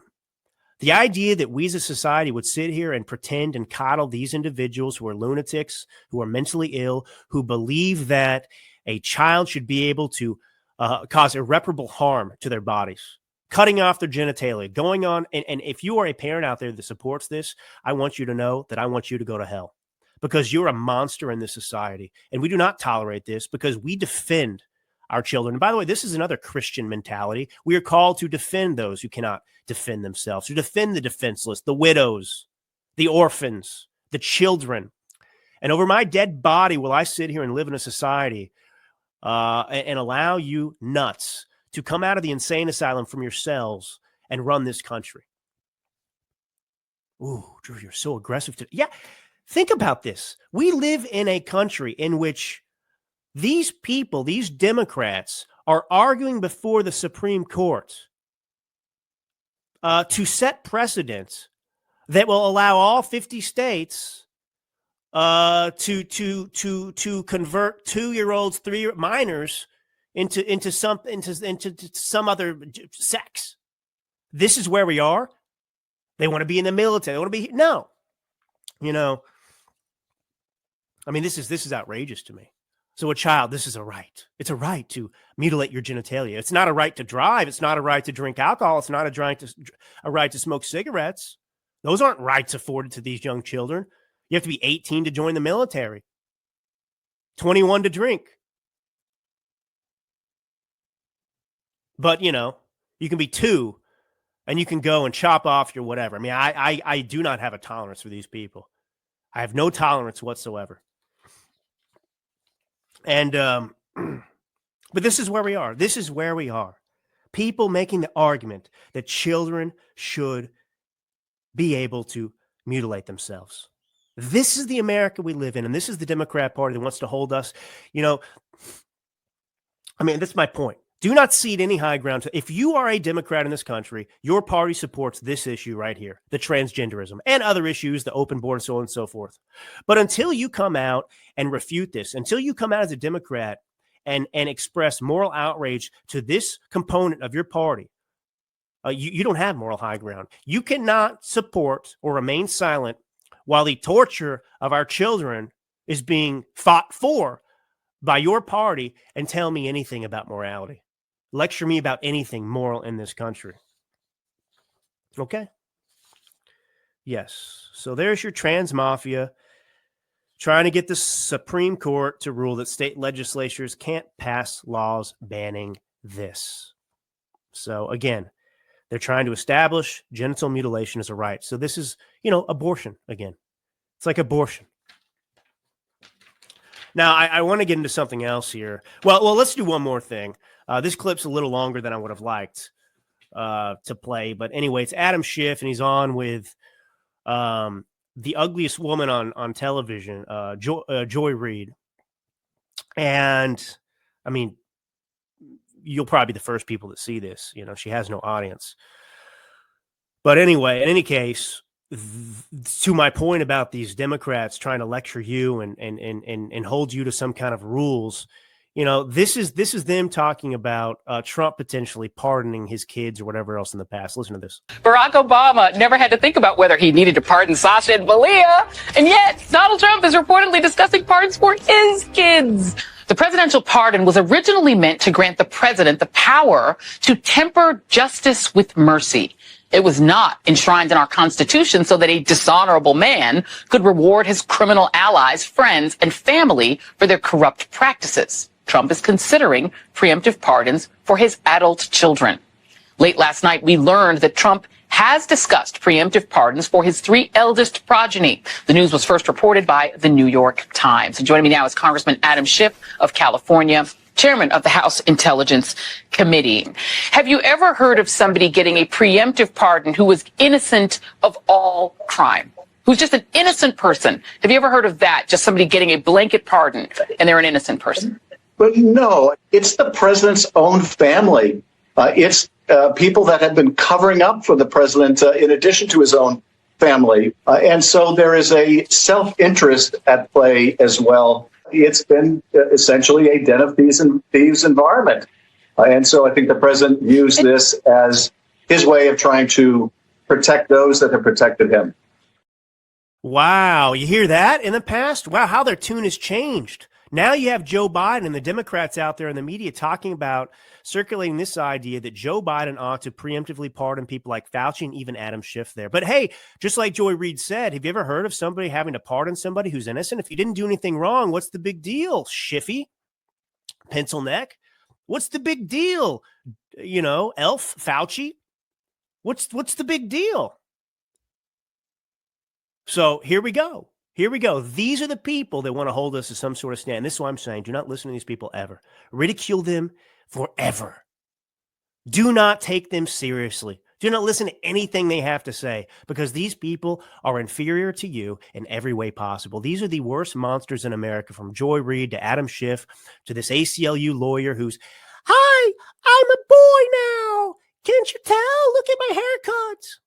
The idea that we as a society would sit here and pretend and coddle these individuals who are lunatics, who are mentally ill, who believe that a child should be able to cause irreparable harm to their bodies, cutting off their genitalia, going on. And if you are a parent out there that supports this, I want you to know that I want you to go to hell because you're a monster in this society. And we do not tolerate this because we defend our children. And by the way, this is another Christian mentality. We are called to defend those who cannot defend themselves, to defend the defenseless, the widows, the orphans, the children. And over my dead body will I sit here and live in a society and allow you nuts to come out of the insane asylum from your cells and run this country. Ooh, Drew, you're so aggressive today. Yeah, think about this. We live in a country in which these people, these Democrats, are arguing before the Supreme Court to set precedents that will allow all 50 states to convert 2-year-olds, 3 minors into some other sex. This is where we are. They want to be in the military. They want to be no. I mean, this is outrageous to me. So a child, this is a right. It's a right to mutilate your genitalia. It's not a right to drive. It's not a right to drink alcohol. It's not a right to smoke cigarettes. Those aren't rights afforded to these young children. You have to be 18 to join the military, 21 to drink. But, you can be 2 and you can go and chop off your whatever. I mean, I do not have a tolerance for these people. I have no tolerance whatsoever. And, but this is where we are. This is where we are. People making the argument that children should be able to mutilate themselves. This is the America we live in. And this is the Democrat Party that wants to hold us. That's my point. Do not cede any high ground. If you are a Democrat in this country, your party supports this issue right here, the transgenderism and other issues, the open border, so on and so forth. But until you come out and refute this, until you come out as a Democrat and express moral outrage to this component of your party, you don't have moral high ground. You cannot support or remain silent while the torture of our children is being fought for by your party and tell me anything about morality. Lecture me about anything moral in this country. Okay. Yes. So there's your trans mafia trying to get the Supreme Court to rule that state legislatures can't pass laws banning this. So again, they're trying to establish genital mutilation as a right. So this is, abortion again. It's like abortion. Now, I want to get into something else here. Well, let's do one more thing. This clip's a little longer than I would have liked to play. But anyway, it's Adam Schiff, and he's on with the ugliest woman on television, Joy Reid. And, I mean, you'll probably be the first people that see this. She has no audience. But anyway, in any case, to my point about these Democrats trying to lecture you and hold you to some kind of rules, this is them talking about Trump potentially pardoning his kids or whatever else in the past. Listen to this. Barack Obama never had to think about whether he needed to pardon Sasha and Malia, and yet Donald Trump is reportedly discussing pardons for his kids. The presidential pardon was originally meant to grant the president the power to temper justice with mercy. It was not enshrined in our Constitution so that a dishonorable man could reward his criminal allies, friends, and family for their corrupt practices. Trump is considering preemptive pardons for his adult children. Late last night, we learned that Trump has discussed preemptive pardons for his 3 eldest progeny. The news was first reported by the New York Times. And joining me now is Congressman Adam Schiff of California, chairman of the House Intelligence Committee. Have you ever heard of somebody getting a preemptive pardon who was innocent of all crime? Who's just an innocent person? Have you ever heard of that? Just somebody getting a blanket pardon and they're an innocent person? But no, it's the president's own family. It's people that have been covering up for the president in addition to his own family. And so there is a self-interest at play as well. It's been essentially a den of thieves environment. And so I think the president used this as his way of trying to protect those that have protected him. Wow. You hear that in the past? Wow, how their tune has changed. Now you have Joe Biden and the Democrats out there in the media talking about circulating this idea that Joe Biden ought to preemptively pardon people like Fauci and even Adam Schiff there. But hey, just like Joy Reid said, have you ever heard of somebody having to pardon somebody who's innocent? If you didn't do anything wrong, what's the big deal, Schiffy? Pencil neck? What's the big deal? Elf, Fauci? What's the big deal? So here we go. Here we go. These are the people that want to hold us to some sort of stand. This is what I'm saying. Do not listen to these people ever. Ridicule them forever. Do not take them seriously. Do not listen to anything they have to say because these people are inferior to you in every way possible. These are the worst monsters in America, from Joy Reid to Adam Schiff to this ACLU lawyer who's, hi, I'm a boy now. Can't you tell? Look at my haircuts.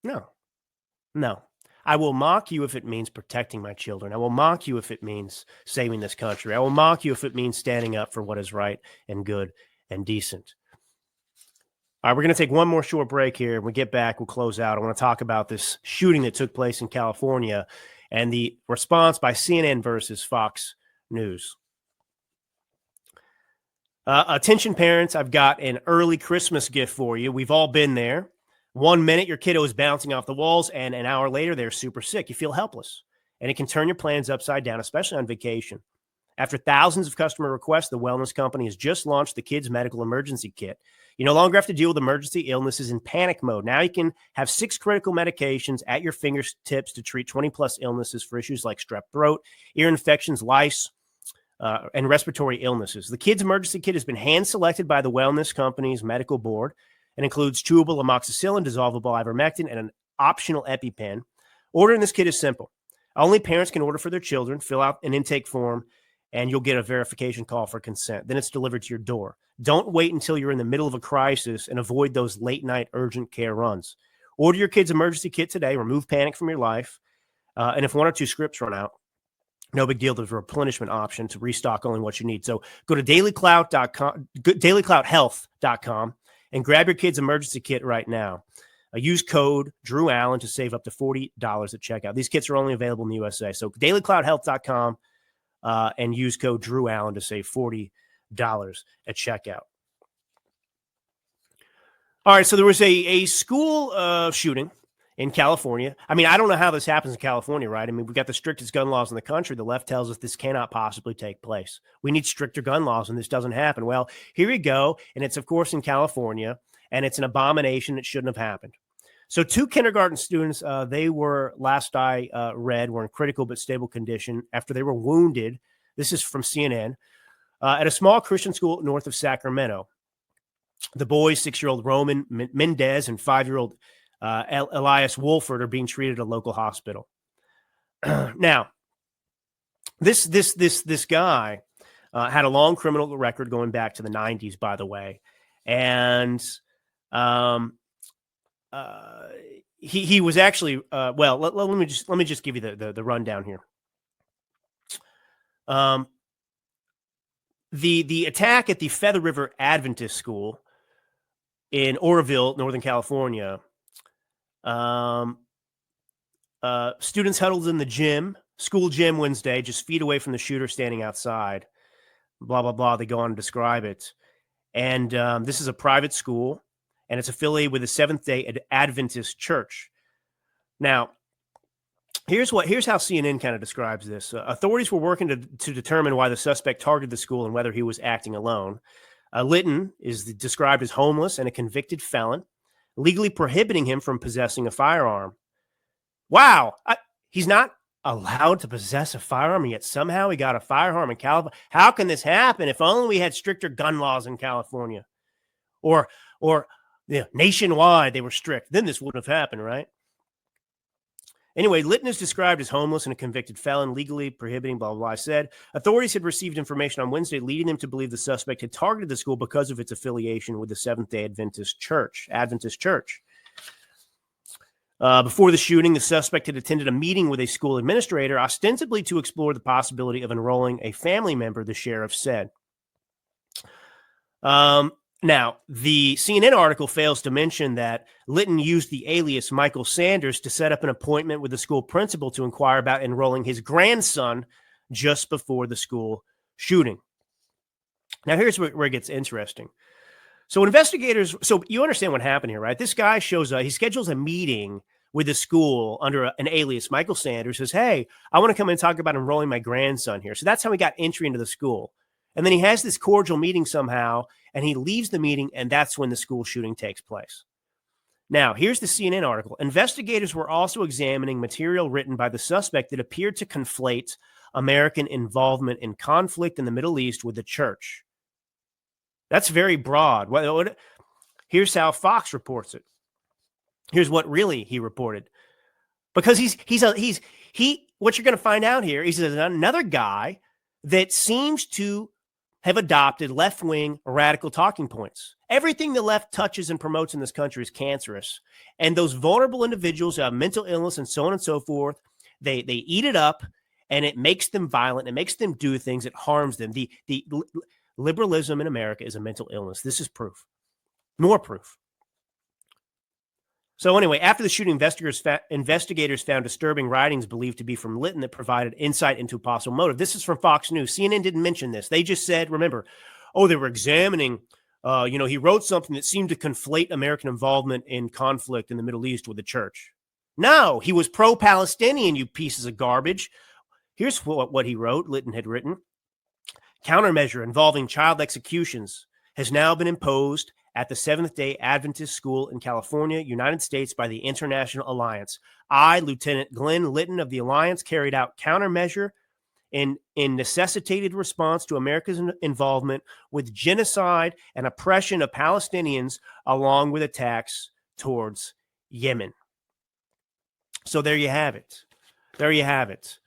No. I will mock you if it means protecting my children. I will mock you if it means saving this country. I will mock you if it means standing up for what is right and good and decent. All right, we're going to take one more short break here. When we get back, we'll close out. I want to talk about this shooting that took place in California and the response by CNN versus Fox News. Attention parents, I've got an early Christmas gift for you. We've all been there. 1 minute, your kiddo is bouncing off the walls, and an hour later, they're super sick. You feel helpless, and it can turn your plans upside down, especially on vacation. After thousands of customer requests, the wellness company has just launched the Kids Medical Emergency Kit. You no longer have to deal with emergency illnesses in panic mode. Now you can have 6 critical medications at your fingertips to treat 20-plus illnesses for issues like strep throat, ear infections, lice, and respiratory illnesses. The Kids Emergency Kit has been hand-selected by the wellness company's medical board and includes chewable amoxicillin, dissolvable ivermectin, and an optional EpiPen. Ordering this kit is simple. Only parents can order for their children. Fill out an intake form, and you'll get a verification call for consent. Then it's delivered to your door. Don't wait until you're in the middle of a crisis and avoid those late-night urgent care runs. Order your Kids Emergency Kit today. Remove panic from your life. And if 1 or 2 scripts run out, no big deal. There's a replenishment option to restock only what you need. So go to dailycloudhealth.com and grab your Kids Emergency Kit right now. Use code Drew Allen to save up to $40 at checkout. These kits are only available in the USA. So dailycloudhealth.com and use code Drew Allen to save $40 at checkout. All right, so there was a school shooting in California. I mean, I don't know how this happens in California, right? I mean, we've got the strictest gun laws in the country. The left tells us this cannot possibly take place. We need stricter gun laws, and this doesn't happen. Well, here we go, and it's, of course, in California, and it's an abomination that shouldn't have happened. So 2 kindergarten students, they were, last I read, were in critical but stable condition after they were wounded. This is from CNN, at a small Christian school north of Sacramento. The boys, 6-year-old Roman Mendez and 5-year-old Elias Wolford, are being treated at a local hospital. Now, this guy had a long criminal record going back to the 90s, by the way, and he was actually well. Let me just give you the rundown here. The attack at the Feather River Adventist School in Oroville, Northern California. Students huddled in the school gym Wednesday, just feet away from the shooter standing outside. Blah, blah, blah. They go on to describe it. And this is a private school, and it's affiliated with the Seventh-day Adventist Church. Now, here's how CNN kind of describes this. Authorities were working to determine why the suspect targeted the school and whether he was acting alone. Litton is described as homeless and a convicted felon, legally prohibiting him from possessing a firearm. Wow. He's not allowed to possess a firearm, and yet somehow he got a firearm in California. How can this happen? If only we had stricter gun laws in California, or nationwide they were strict, then this wouldn't have happened, right? Anyway, Litton is described as homeless and a convicted felon, legally prohibiting, blah, blah, blah. I said authorities had received information on Wednesday leading them to believe the suspect had targeted the school because of its affiliation with the Seventh-day Adventist Church. Before the shooting, the suspect had attended a meeting with a school administrator, ostensibly to explore the possibility of enrolling a family member, the sheriff said. Now, the CNN article fails to mention that Litton used the alias Michael Sanders to set up an appointment with the school principal to inquire about enrolling his grandson just before the school shooting. Now, here's where it gets interesting. So you understand what happened here, right? This guy shows up, he schedules a meeting with the school under an alias, Michael Sanders, says, hey, I want to come in and talk about enrolling my grandson here. So that's how he got entry into the school. And then he has this cordial meeting somehow, and he leaves the meeting, and that's when the school shooting takes place. Now, here's the CNN article. Investigators were also examining material written by the suspect that appeared to conflate American involvement in conflict in the Middle East with the church. That's very broad. Here's how Fox reports it. Here's what really he reported. Because what you're going to find out here is another guy that seems to have adopted left-wing radical talking points. Everything the left touches and promotes in this country is cancerous. And those vulnerable individuals who have mental illness and so on and so forth, they eat it up, and it makes them violent. It makes them do things. It harms them. The liberalism in America is a mental illness. This is proof. More proof. So anyway, after the shooting, investigators found disturbing writings believed to be from Litton that provided insight into a possible motive. This is from Fox News. CNN didn't mention this. They just said, remember, they were examining, he wrote something that seemed to conflate American involvement in conflict in the Middle East with the church. No, he was pro-Palestinian, you pieces of garbage. Here's what he wrote, Litton had written. Countermeasure involving child executions has now been imposed at the Seventh-day Adventist School in California, United States, by the International Alliance. I, Lieutenant Glenn Litton of the Alliance, carried out countermeasure in necessitated response to America's involvement with genocide and oppression of Palestinians, along with attacks towards Yemen. So there you have it. There you have it.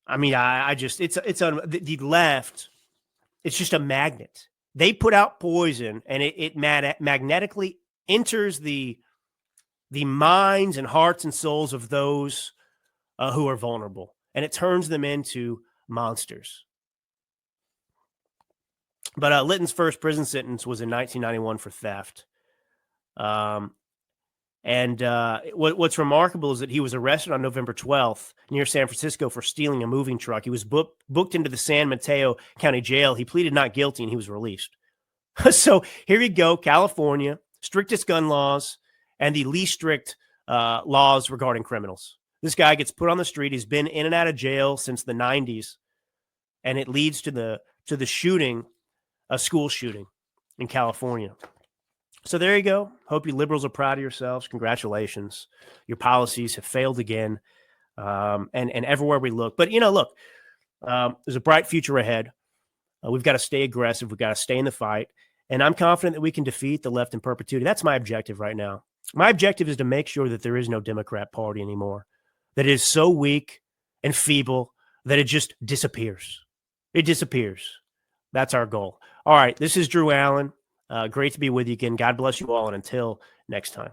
I mean, the left, it's just a magnet. They put out poison, and it magnetically enters the minds and hearts and souls of those who are vulnerable, and it turns them into monsters. But Litton's first prison sentence was in 1991 for theft. What's remarkable is that he was arrested on November 12th near San Francisco for stealing a moving truck. He was booked into the San Mateo County Jail. He pleaded not guilty, and he was released. So here you go, California, strictest gun laws and the least strict laws regarding criminals. This guy gets put on the street. He's been in and out of jail since the 90s, and it leads to the shooting, a school shooting in California. So there you go. Hope you liberals are proud of yourselves. Congratulations. Your policies have failed again, and everywhere we look. But, look, there's a bright future ahead. We've got to stay aggressive. We've got to stay in the fight. And I'm confident that we can defeat the left in perpetuity. That's my objective right now. My objective is to make sure that there is no Democrat Party anymore, that it is so weak and feeble that it just disappears. It disappears. That's our goal. All right, this is Drew Allen. Great to be with you again. God bless you all, and until next time.